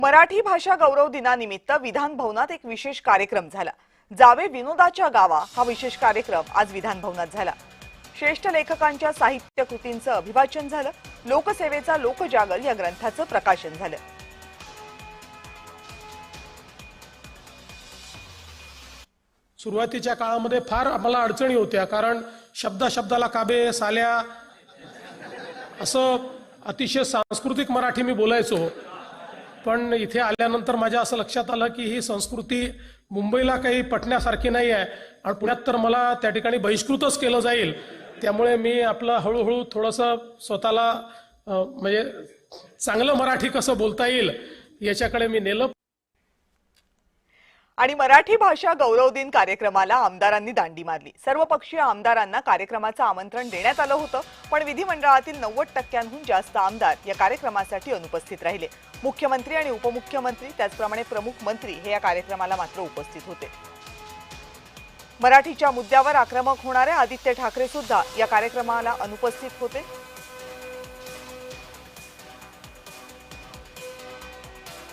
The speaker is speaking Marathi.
मराठी भाषा गौरव दिनानिमित्त विधान भवनात एक विशेष कार्यक्रम झाला। जावे विनोदाच्या गावा हा विशेष कार्यक्रम आज विधान भवनात झाला। श्रेष्ठ लेखकांच्या साहित्य कृतींचं अभिवाचन झालं। लोकसेवेचा लोकजागल या ग्रंथाचं प्रकाशन झालं। सुरुवातीच्या काळामध्ये फार आम्हाला अडचणी होत्या, कारण शब्दाला काबे साल्या असं अतिशय सांस्कृतिक मराठी मी बोलायचो। पण इथे आल्यानंतर माझ्या असं लक्षात आलं की ही संस्कृती मुंबईला काही पटण्यासारखी नाही आहे आणि पुण्यात तर मला त्या ठिकाणी बहिष्कृतच केलं जाईल। त्यामुळे मी आपलं हळूहळू थोडंसं स्वतःला म्हणजे चांगलं मराठी कसं बोलता येईल याच्याकडे मी नेलं। आणि मराठी भाषा गौरव दिन कार्यक्रमाला आमदारांनी दांडी मारली। सर्वपक्षीय आमदारांना कार्यक्रमाचं आमंत्रण देण्यात आलं होतं, पण विधिमंडळातील 90% जास्त आमदार या कार्यक्रमासाठी अनुपस्थित राहिले। मुख्यमंत्री आणि उपमुख्यमंत्री त्याचप्रमाणे प्रमुख मंत्री हे या कार्यक्रमाला मात्र उपस्थित होते। मराठीच्या मुद्द्यावर आक्रमक होणारे आदित्य ठाकरे सुद्धा या कार्यक्रमाला अनुपस्थित होते।